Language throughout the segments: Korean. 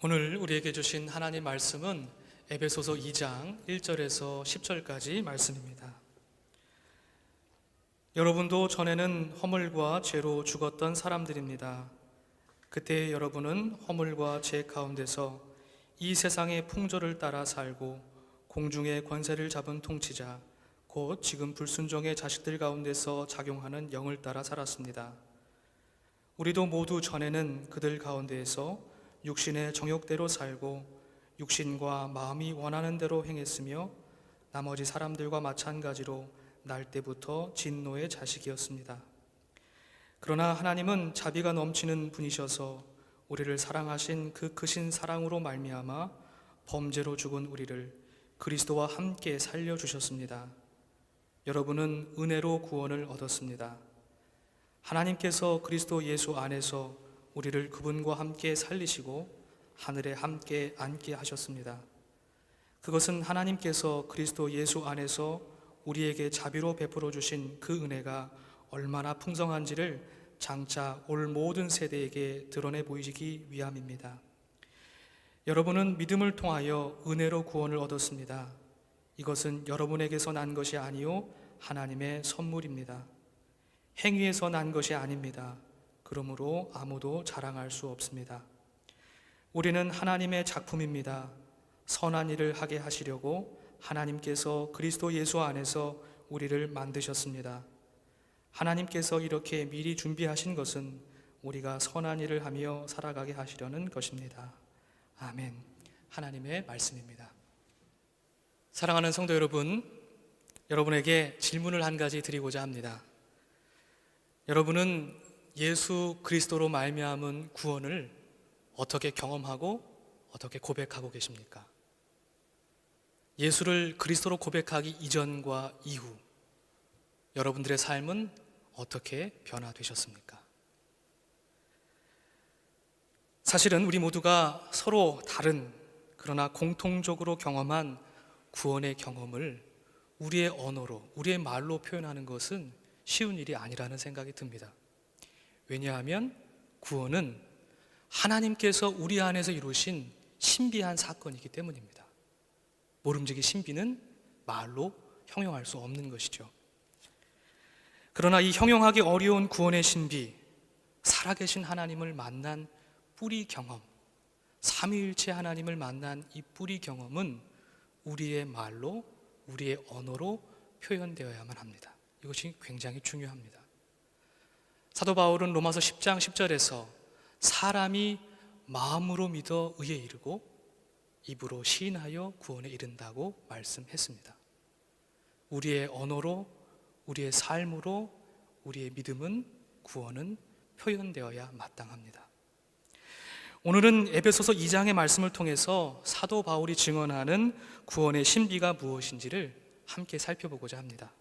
오늘 우리에게 주신 하나님 말씀은 에베소서 2장 1절에서 10절까지 말씀입니다. 여러분도 전에는 허물과 죄로 죽었던 사람들입니다. 그때 여러분은 허물과 죄 가운데서 이 세상의 풍조를 따라 살고 공중의 권세를 잡은 통치자, 곧 지금 불순종의 자식들 가운데서 작용하는 영을 따라 살았습니다. 우리도 모두 전에는 그들 가운데에서 육신의 정욕대로 살고 육신과 마음이 원하는 대로 행했으며 나머지 사람들과 마찬가지로 날 때부터 진노의 자식이었습니다. 그러나 하나님은 자비가 넘치는 분이셔서 우리를 사랑하신 그 크신 사랑으로 말미암아 범죄로 죽은 우리를 그리스도와 함께 살려주셨습니다. 여러분은 은혜로 구원을 얻었습니다. 하나님께서 그리스도 예수 안에서 우리를 그분과 함께 살리시고 하늘에 함께 앉게 하셨습니다. 그것은 하나님께서 그리스도 예수 안에서 우리에게 자비로 베풀어 주신 그 은혜가 얼마나 풍성한지를 장차 올 모든 세대에게 드러내 보이기 위함입니다. 여러분은 믿음을 통하여 은혜로 구원을 얻었습니다. 이것은 여러분에게서 난 것이 아니요 하나님의 선물입니다. 행위에서 난 것이 아닙니다. 그러므로 아무도 자랑할 수 없습니다. 우리는 하나님의 작품입니다. 선한 일을 하게 하시려고 하나님께서 그리스도 예수 안에서 우리를 만드셨습니다. 하나님께서 이렇게 미리 준비하신 것은 우리가 선한 일을 하며 살아가게 하시려는 것입니다. 아멘. 하나님의 말씀입니다. 사랑하는 성도 여러분, 여러분에게 질문을 한 가지 드리고자 합니다. 여러분은 예수 그리스도로 말미암은 구원을 어떻게 경험하고 어떻게 고백하고 계십니까? 예수를 그리스도로 고백하기 이전과 이후 여러분들의 삶은 어떻게 변화되셨습니까? 사실은 우리 모두가 서로 다른 그러나 공통적으로 경험한 구원의 경험을 우리의 언어로, 우리의 말로 표현하는 것은 쉬운 일이 아니라는 생각이 듭니다. 왜냐하면 구원은 하나님께서 우리 안에서 이루신 신비한 사건이기 때문입니다. 모름지기 신비는 말로 형용할 수 없는 것이죠. 그러나 이 형용하기 어려운 구원의 신비, 살아계신 하나님을 만난 뿌리 경험, 삼위일체 하나님을 만난 이 뿌리 경험은 우리의 말로, 우리의 언어로 표현되어야만 합니다. 이것이 굉장히 중요합니다. 사도 바울은 로마서 10장 10절에서 사람이 마음으로 믿어 의에 이르고 입으로 시인하여 구원에 이른다고 말씀했습니다. 우리의 언어로, 우리의 삶으로 우리의 믿음은, 구원은 표현되어야 마땅합니다. 오늘은 에베소서 2장의 말씀을 통해서 사도 바울이 증언하는 구원의 신비가 무엇인지를 함께 살펴보고자 합니다.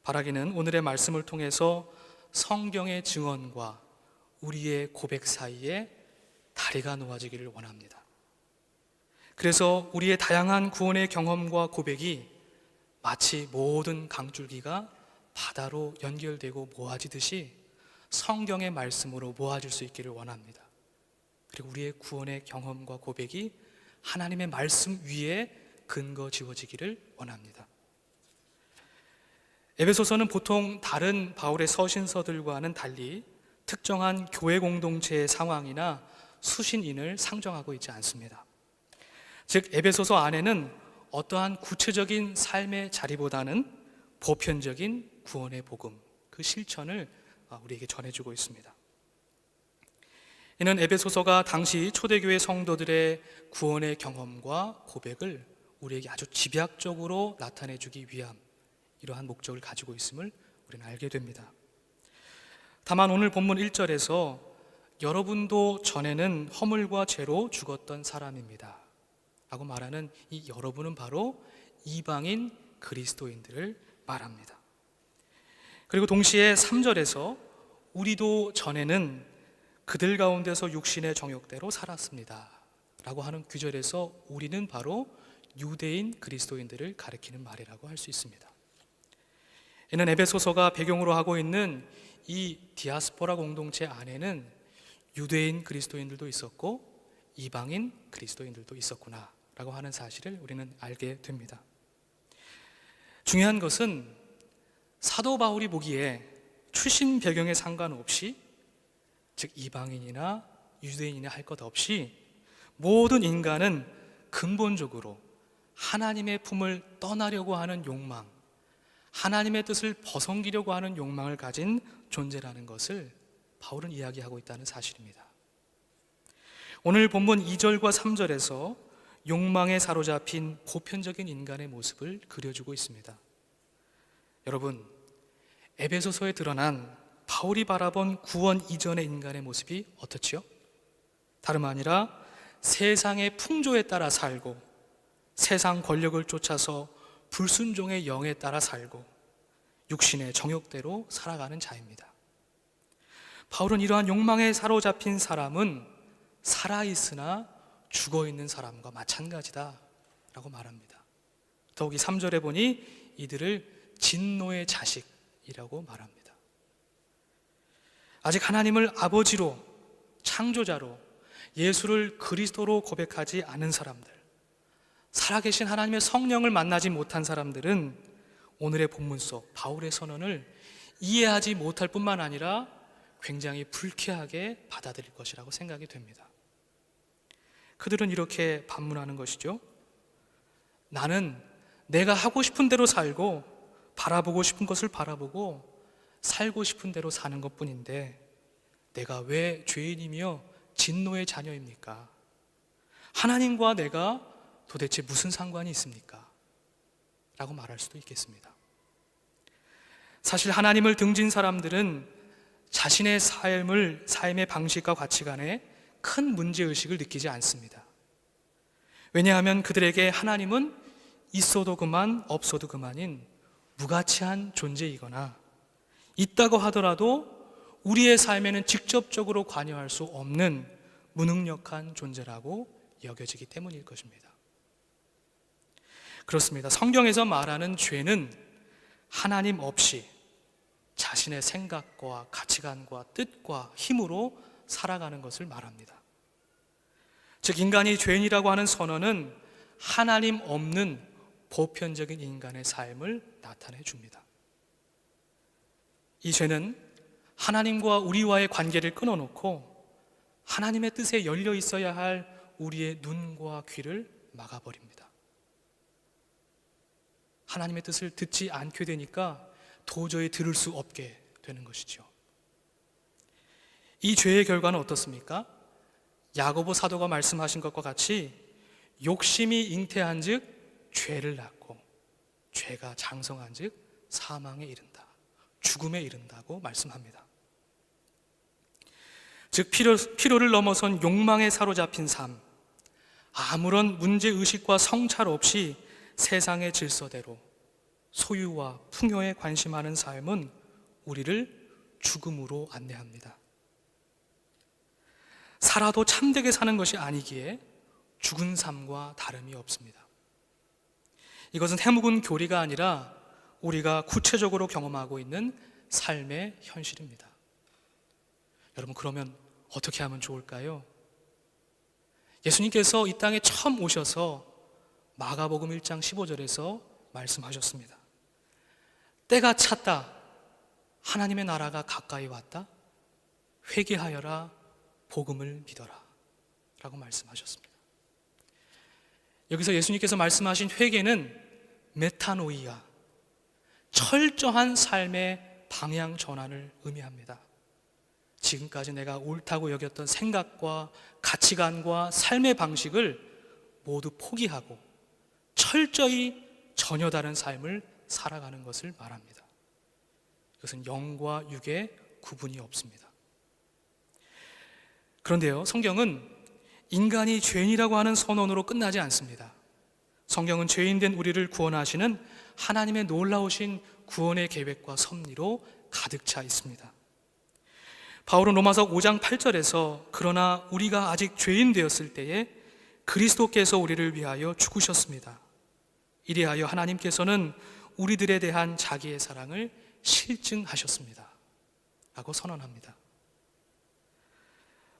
바라기는 오늘의 말씀을 통해서 성경의 증언과 우리의 고백 사이에 다리가 놓아지기를 원합니다. 그래서 우리의 다양한 구원의 경험과 고백이 마치 모든 강줄기가 바다로 연결되고 모아지듯이 성경의 말씀으로 모아질 수 있기를 원합니다. 그리고 우리의 구원의 경험과 고백이 하나님의 말씀 위에 근거 지어지기를 원합니다. 에베소서는 보통 다른 바울의 서신서들과는 달리 특정한 교회 공동체의 상황이나 수신인을 상정하고 있지 않습니다. 즉 에베소서 안에는 어떠한 구체적인 삶의 자리보다는 보편적인 구원의 복음, 그 실천을 우리에게 전해주고 있습니다. 이는 에베소서가 당시 초대교회 성도들의 구원의 경험과 고백을 우리에게 아주 집약적으로 나타내주기 위함, 이러한 목적을 가지고 있음을 우리는 알게 됩니다. 다만 오늘 본문 1절에서 여러분도 전에는 허물과 죄로 죽었던 사람입니다 라고 말하는 이 여러분은 바로 이방인 그리스도인들을 말합니다. 그리고 동시에 3절에서 우리도 전에는 그들 가운데서 육신의 정욕대로 살았습니다 라고 하는 구절에서 우리는 바로 유대인 그리스도인들을 가리키는 말이라고 할 수 있습니다. 이는 에베소서가 배경으로 하고 있는 이 디아스포라 공동체 안에는 유대인 그리스도인들도 있었고 이방인 그리스도인들도 있었구나 라고 하는 사실을 우리는 알게 됩니다. 중요한 것은 사도 바울이 보기에 출신 배경에 상관없이, 즉 이방인이나 유대인이나 할 것 없이 모든 인간은 근본적으로 하나님의 품을 떠나려고 하는 욕망, 하나님의 뜻을 벗어기려고 하는 욕망을 가진 존재라는 것을 바울은 이야기하고 있다는 사실입니다. 오늘 본문 2절과 3절에서 욕망에 사로잡힌 보편적인 인간의 모습을 그려주고 있습니다. 여러분, 에베소서에 드러난 바울이 바라본 구원 이전의 인간의 모습이 어떻지요? 다름 아니라 세상의 풍조에 따라 살고, 세상 권력을 쫓아서 불순종의 영에 따라 살고, 육신의 정욕대로 살아가는 자입니다. 바울은 이러한 욕망에 사로잡힌 사람은 살아있으나 죽어있는 사람과 마찬가지다 라고 말합니다. 더욱이 3절에 보니 이들을 진노의 자식이라고 말합니다. 아직 하나님을 아버지로, 창조자로, 예수를 그리스도로 고백하지 않은 사람들, 살아계신 하나님의 성령을 만나지 못한 사람들은 오늘의 본문 속 바울의 선언을 이해하지 못할 뿐만 아니라 굉장히 불쾌하게 받아들일 것이라고 생각이 됩니다. 그들은 이렇게 반문하는 것이죠. 나는 내가 하고 싶은 대로 살고, 바라보고 싶은 것을 바라보고, 살고 싶은 대로 사는 것뿐인데 내가 왜 죄인이며 진노의 자녀입니까? 하나님과 내가 도대체 무슨 상관이 있습니까? 라고 말할 수도 있겠습니다. 사실 하나님을 등진 사람들은 자신의 삶의 방식과 가치관에 큰 문제의식을 느끼지 않습니다. 왜냐하면 그들에게 하나님은 있어도 그만 없어도 그만인 무가치한 존재이거나, 있다고 하더라도 우리의 삶에는 직접적으로 관여할 수 없는 무능력한 존재라고 여겨지기 때문일 것입니다. 그렇습니다. 성경에서 말하는 죄는 하나님 없이 자신의 생각과 가치관과 뜻과 힘으로 살아가는 것을 말합니다. 즉 인간이 죄인이라고 하는 선언은 하나님 없는 보편적인 인간의 삶을 나타내 줍니다. 이 죄는 하나님과 우리와의 관계를 끊어놓고 하나님의 뜻에 열려 있어야 할 우리의 눈과 귀를 막아버립니다. 하나님의 뜻을 듣지 않게 되니까 도저히 들을 수 없게 되는 것이죠. 이 죄의 결과는 어떻습니까? 야고보 사도가 말씀하신 것과 같이 욕심이 잉태한 즉 죄를 낳고, 죄가 장성한 즉 사망에 이른다, 죽음에 이른다고 말씀합니다. 즉 필요를 넘어선 욕망에 사로잡힌 삶, 아무런 문제의식과 성찰 없이 세상의 질서대로 소유와 풍요에 관심하는 삶은 우리를 죽음으로 안내합니다. 살아도 참되게 사는 것이 아니기에 죽은 삶과 다름이 없습니다. 이것은 해묵은 교리가 아니라 우리가 구체적으로 경험하고 있는 삶의 현실입니다. 여러분, 그러면 어떻게 하면 좋을까요? 예수님께서 이 땅에 처음 오셔서 마가복음 1장 15절에서 말씀하셨습니다. 때가 찼다, 하나님의 나라가 가까이 왔다, 회개하여라, 복음을 믿어라 라고 말씀하셨습니다. 여기서 예수님께서 말씀하신 회개는 메타노이아, 철저한 삶의 방향 전환을 의미합니다. 지금까지 내가 옳다고 여겼던 생각과 가치관과 삶의 방식을 모두 포기하고 철저히 전혀 다른 삶을 살아가는 것을 말합니다. 이것은 영과 육의 구분이 없습니다. 그런데요, 성경은 인간이 죄인이라고 하는 선언으로 끝나지 않습니다. 성경은 죄인된 우리를 구원하시는 하나님의 놀라우신 구원의 계획과 섭리로 가득 차 있습니다. 바울은 로마서 5장 8절에서 그러나 우리가 아직 죄인 되었을 때에 그리스도께서 우리를 위하여 죽으셨습니다. 이리하여 하나님께서는 우리들에 대한 자기의 사랑을 실증하셨습니다 라고 선언합니다.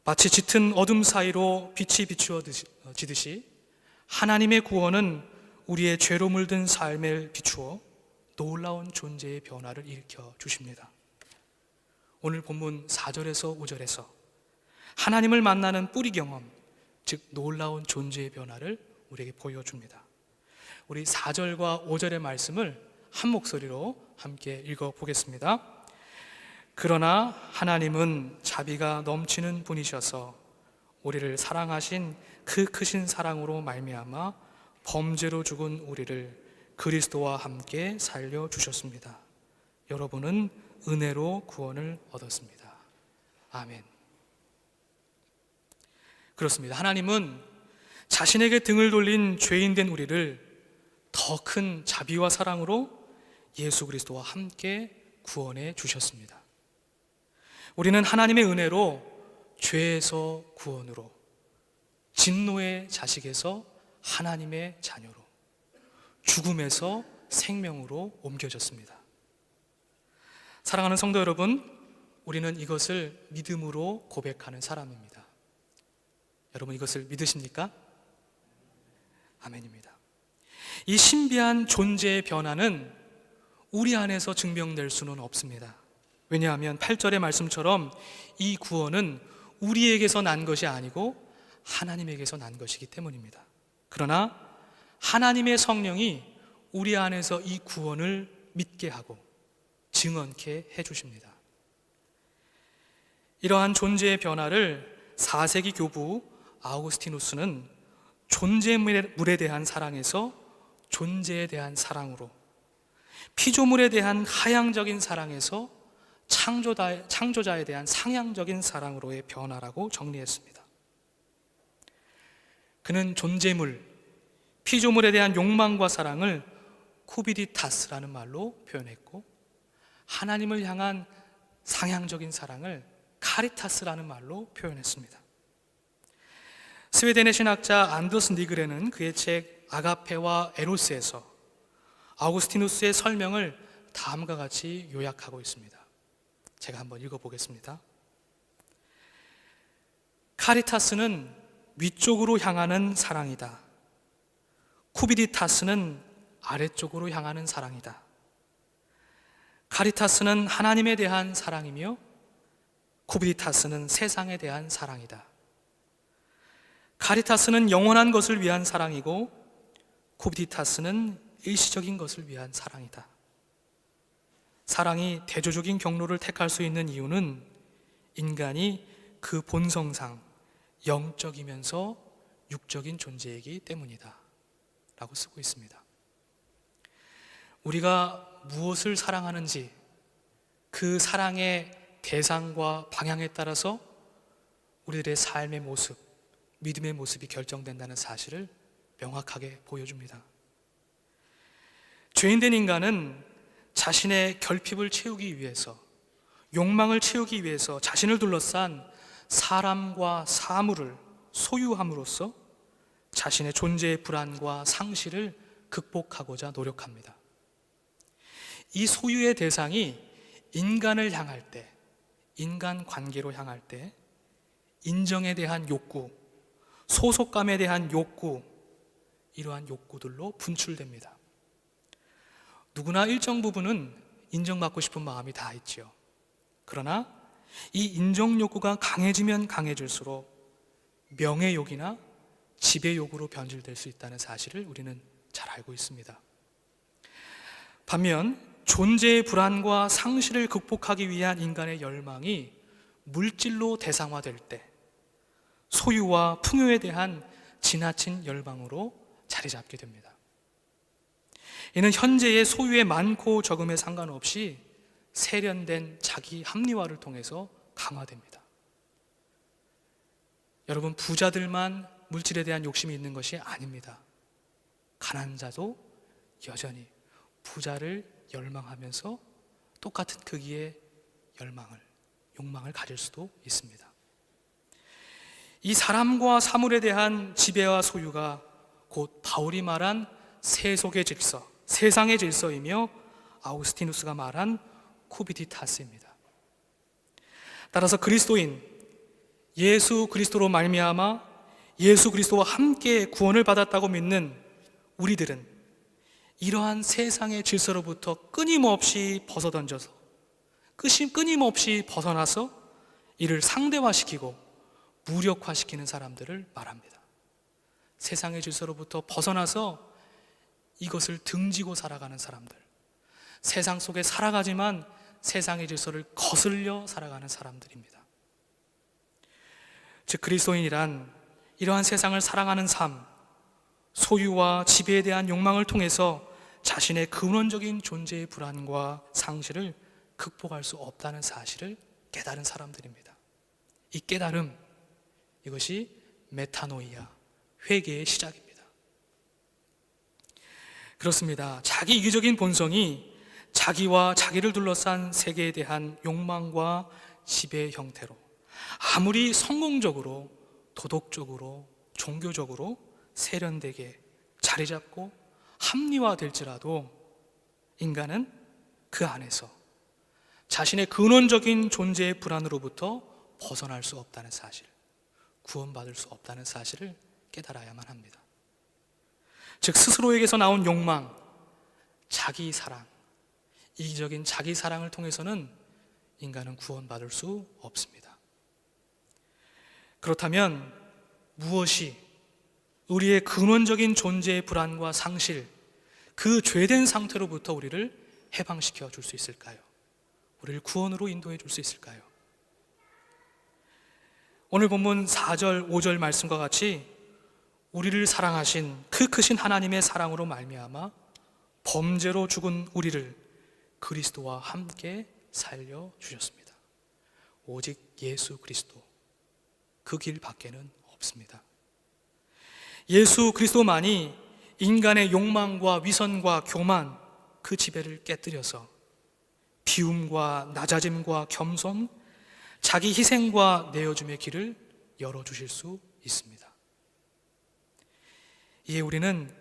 마치 짙은 어둠 사이로 빛이 비추어지듯이 하나님의 구원은 우리의 죄로 물든 삶을 비추어 놀라운 존재의 변화를 일으켜 주십니다. 오늘 본문 4절에서 5절에서 하나님을 만나는 뿌리 경험, 즉 놀라운 존재의 변화를 우리에게 보여줍니다. 우리 4절과 5절의 말씀을 한 목소리로 함께 읽어보겠습니다. 그러나 하나님은 자비가 넘치는 분이셔서 우리를 사랑하신 그 크신 사랑으로 말미암아 범죄로 죽은 우리를 그리스도와 함께 살려주셨습니다. 여러분은 은혜로 구원을 얻었습니다. 아멘. 그렇습니다. 하나님은 자신에게 등을 돌린 죄인된 우리를 더 큰 자비와 사랑으로 예수 그리스도와 함께 구원해 주셨습니다. 우리는 하나님의 은혜로 죄에서 구원으로, 진노의 자식에서 하나님의 자녀로, 죽음에서 생명으로 옮겨졌습니다. 사랑하는 성도 여러분, 우리는 이것을 믿음으로 고백하는 사람입니다. 여러분 이것을 믿으십니까? 아멘입니다. 이 신비한 존재의 변화는 우리 안에서 증명될 수는 없습니다. 왜냐하면 8절의 말씀처럼 이 구원은 우리에게서 난 것이 아니고 하나님에게서 난 것이기 때문입니다. 그러나 하나님의 성령이 우리 안에서 이 구원을 믿게 하고 증언케 해주십니다. 이러한 존재의 변화를 4세기 교부 아우구스티누스는 존재물에 대한 사랑에서 존재에 대한 사랑으로, 피조물에 대한 하향적인 사랑에서 창조자에 대한 상향적인 사랑으로의 변화라고 정리했습니다. 그는 존재물, 피조물에 대한 욕망과 사랑을 쿠비디타스라는 말로 표현했고, 하나님을 향한 상향적인 사랑을 카리타스라는 말로 표현했습니다. 스웨덴의 신학자 안더스 니그레는 그의 책 아가페와 에로스에서 아우구스티누스의 설명을 다음과 같이 요약하고 있습니다. 제가 한번 읽어보겠습니다. 카리타스는 위쪽으로 향하는 사랑이다. 쿠비디타스는 아래쪽으로 향하는 사랑이다. 카리타스는 하나님에 대한 사랑이며 쿠비디타스는 세상에 대한 사랑이다. 카리타스는 영원한 것을 위한 사랑이고 쿠비디타스는 일시적인 것을 위한 사랑이다. 사랑이 대조적인 경로를 택할 수 있는 이유는 인간이 그 본성상 영적이면서 육적인 존재이기 때문이다 라고 쓰고 있습니다. 우리가 무엇을 사랑하는지 그 사랑의 대상과 방향에 따라서 우리들의 삶의 모습, 믿음의 모습이 결정된다는 사실을 명확하게 보여줍니다. 죄인된 인간은 자신의 결핍을 채우기 위해서, 욕망을 채우기 위해서 자신을 둘러싼 사람과 사물을 소유함으로써 자신의 존재의 불안과 상실을 극복하고자 노력합니다. 이 소유의 대상이 인간을 향할 때, 인간 관계로 향할 때 인정에 대한 욕구, 소속감에 대한 욕구, 이러한 욕구들로 분출됩니다. 누구나 일정 부분은 인정받고 싶은 마음이 다 있지요. 그러나 이 인정 욕구가 강해지면 강해질수록 명예욕이나 지배욕으로 변질될 수 있다는 사실을 우리는 잘 알고 있습니다. 반면 존재의 불안과 상실을 극복하기 위한 인간의 열망이 물질로 대상화될 때 소유와 풍요에 대한 지나친 열망으로 자리 잡게 됩니다. 이는 현재의 소유의 많고 적음에 상관없이 세련된 자기 합리화를 통해서 강화됩니다. 여러분, 부자들만 물질에 대한 욕심이 있는 것이 아닙니다. 가난한 자도 여전히 부자를 열망하면서 똑같은 크기의 욕망을 가질 수도 있습니다. 이 사람과 사물에 대한 지배와 소유가 곧 바울이 말한 세속의 질서, 세상의 질서이며 아우구스티누스가 말한 쿠비디타스입니다. 따라서 그리스도인, 예수 그리스도로 말미암아 예수 그리스도와 함께 구원을 받았다고 믿는 우리들은 이러한 세상의 질서로부터 끊임없이 벗어던져서 끊임없이 벗어나서 이를 상대화시키고 무력화시키는 사람들을 말합니다. 세상의 질서로부터 벗어나서 이것을 등지고 살아가는 사람들, 세상 속에 살아가지만 세상의 질서를 거슬려 살아가는 사람들입니다. 즉 그리스도인이란 이러한 세상을 사랑하는 삶, 소유와 지배에 대한 욕망을 통해서 자신의 근원적인 존재의 불안과 상실을 극복할 수 없다는 사실을 깨달은 사람들입니다. 이 깨달음, 이것이 메타노이아, 회개의 시작입니다. 그렇습니다. 자기 이기적인 본성이 자기와 자기를 둘러싼 세계에 대한 욕망과 지배의 형태로 아무리 성공적으로, 도덕적으로, 종교적으로 세련되게 자리 잡고 합리화될지라도 인간은 그 안에서 자신의 근원적인 존재의 불안으로부터 벗어날 수 없다는 사실, 구원받을 수 없다는 사실을 깨달아야만 합니다. 즉 스스로에게서 나온 욕망, 자기 사랑, 이기적인 자기 사랑을 통해서는 인간은 구원받을 수 없습니다. 그렇다면 무엇이 우리의 근원적인 존재의 불안과 상실, 그 죄된 상태로부터 우리를 해방시켜 줄 수 있을까요? 우리를 구원으로 인도해 줄 수 있을까요? 오늘 본문 4절, 5절 말씀과 같이 우리를 사랑하신 그 크신 하나님의 사랑으로 말미암아 범죄로 죽은 우리를 그리스도와 함께 살려주셨습니다. 오직 예수 그리스도, 그 길 밖에는 없습니다. 예수 그리스도만이 인간의 욕망과 위선과 교만, 그 지배를 깨뜨려서 비움과 낮아짐과 겸손, 자기 희생과 내어줌의 길을 열어주실 수 있습니다. 이에 우리는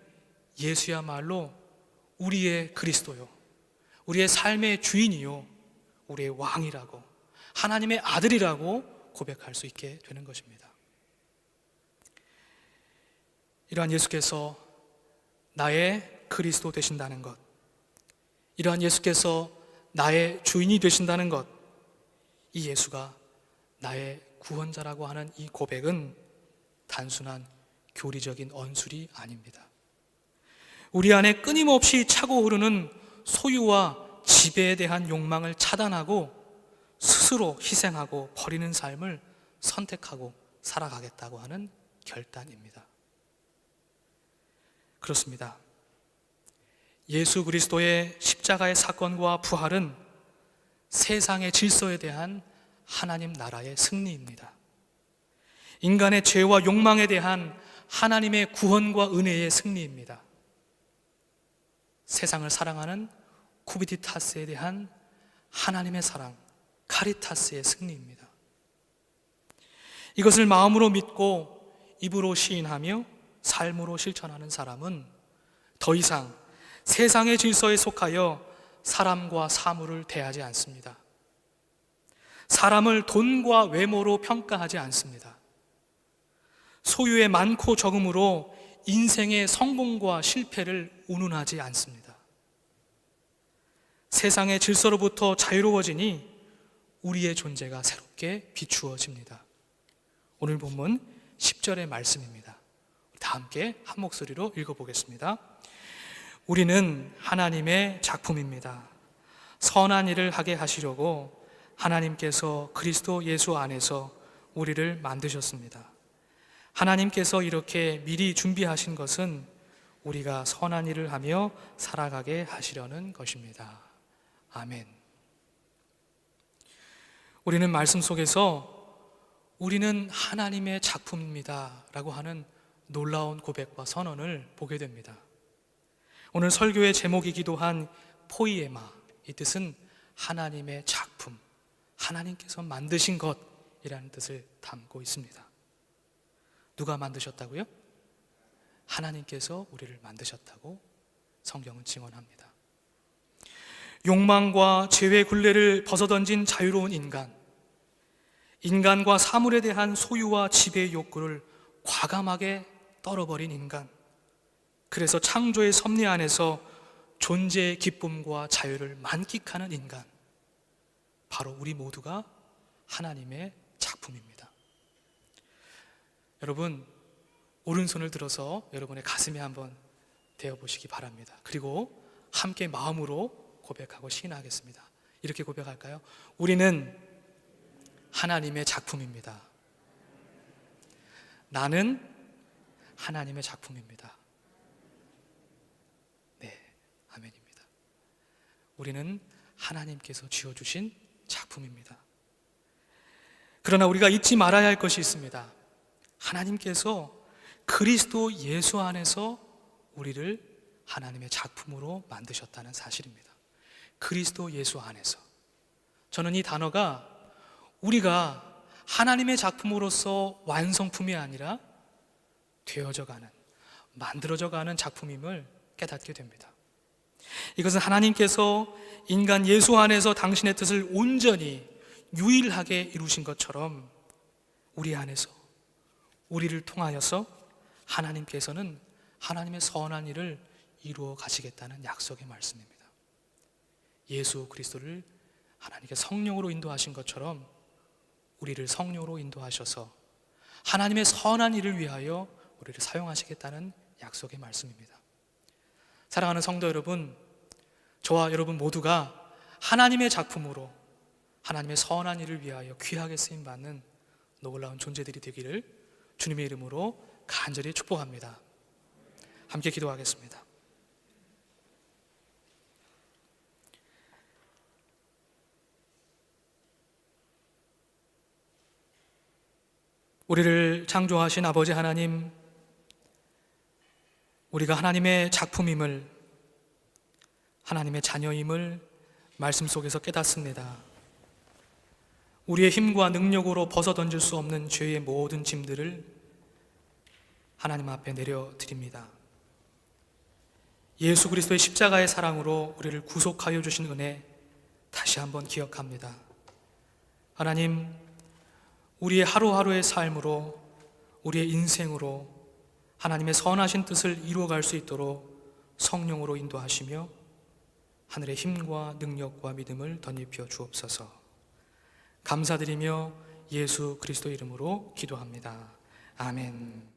예수야말로 우리의 그리스도요, 우리의 삶의 주인이요, 우리의 왕이라고, 하나님의 아들이라고 고백할 수 있게 되는 것입니다. 이러한 예수께서 나의 그리스도 되신다는 것, 이러한 예수께서 나의 주인이 되신다는 것, 이 예수가 나의 구원자라고 하는 이 고백은 단순한 교리적인 언술이 아닙니다. 우리 안에 끊임없이 차고 흐르는 소유와 지배에 대한 욕망을 차단하고 스스로 희생하고 버리는 삶을 선택하고 살아가겠다고 하는 결단입니다. 그렇습니다. 예수 그리스도의 십자가의 사건과 부활은 세상의 질서에 대한 하나님 나라의 승리입니다. 인간의 죄와 욕망에 대한 하나님의 구원과 은혜의 승리입니다. 세상을 사랑하는 쿠비디타스에 대한 하나님의 사랑, 카리타스의 승리입니다. 이것을 마음으로 믿고 입으로 시인하며 삶으로 실천하는 사람은 더 이상 세상의 질서에 속하여 사람과 사물을 대하지 않습니다. 사람을 돈과 외모로 평가하지 않습니다. 소유의 많고 적음으로 인생의 성공과 실패를 운운하지 않습니다. 세상의 질서로부터 자유로워지니 우리의 존재가 새롭게 비추어집니다. 오늘 본문 10절의 말씀입니다. 다 함께 한 목소리로 읽어보겠습니다. 우리는 하나님의 작품입니다. 선한 일을 하게 하시려고 하나님께서 그리스도 예수 안에서 우리를 만드셨습니다. 하나님께서 이렇게 미리 준비하신 것은 우리가 선한 일을 하며 살아가게 하시려는 것입니다. 아멘. 우리는 말씀 속에서 우리는 하나님의 작품입니다 라고 하는 놀라운 고백과 선언을 보게 됩니다. 오늘 설교의 제목이기도 한 포이에마, 이 뜻은 하나님의 작품, 하나님께서 만드신 것이라는 뜻을 담고 있습니다. 누가 만드셨다고요? 하나님께서 우리를 만드셨다고 성경은 증언합니다. 욕망과 죄의 굴레를 벗어던진 자유로운 인간, 인간과 사물에 대한 소유와 지배의 욕구를 과감하게 떨어버린 인간. 그래서 창조의 섭리 안에서 존재의 기쁨과 자유를 만끽하는 인간. 바로 우리 모두가 하나님의 작품입니다. 여러분, 오른손을 들어서 여러분의 가슴에 한번 대어보시기 바랍니다. 그리고 함께 마음으로 고백하고 시인하겠습니다. 이렇게 고백할까요? 우리는 하나님의 작품입니다. 나는 하나님의 작품입니다. 네, 아멘입니다. 우리는 하나님께서 지어주신 작품입니다. 그러나 우리가 잊지 말아야 할 것이 있습니다. 하나님께서 그리스도 예수 안에서 우리를 하나님의 작품으로 만드셨다는 사실입니다. 그리스도 예수 안에서. 저는 이 단어가 우리가 하나님의 작품으로서 완성품이 아니라 되어져가는, 만들어져가는 작품임을 깨닫게 됩니다. 이것은 하나님께서 인간 예수 안에서 당신의 뜻을 온전히 유일하게 이루신 것처럼 우리 안에서, 우리를 통하여서 하나님께서는 하나님의 선한 일을 이루어 가시겠다는 약속의 말씀입니다. 예수 그리스도를 하나님께 성령으로 인도하신 것처럼 우리를 성령으로 인도하셔서 하나님의 선한 일을 위하여 우리를 사용하시겠다는 약속의 말씀입니다. 사랑하는 성도 여러분, 저와 여러분 모두가 하나님의 작품으로 하나님의 선한 일을 위하여 귀하게 쓰임받는 놀라운 존재들이 되기를 주님의 이름으로 간절히 축복합니다. 함께 기도하겠습니다. 우리를 창조하신 아버지 하나님, 우리가 하나님의 작품임을, 하나님의 자녀임을 말씀 속에서 깨닫습니다. 우리의 힘과 능력으로 벗어던질 수 없는 죄의 모든 짐들을 하나님 앞에 내려드립니다. 예수 그리스도의 십자가의 사랑으로 우리를 구속하여 주신 은혜 다시 한번 기억합니다. 하나님, 우리의 하루하루의 삶으로, 우리의 인생으로 하나님의 선하신 뜻을 이루어갈 수 있도록 성령으로 인도하시며 하늘의 힘과 능력과 믿음을 덧입혀 주옵소서. 감사드리며 예수 그리스도 이름으로 기도합니다. 아멘.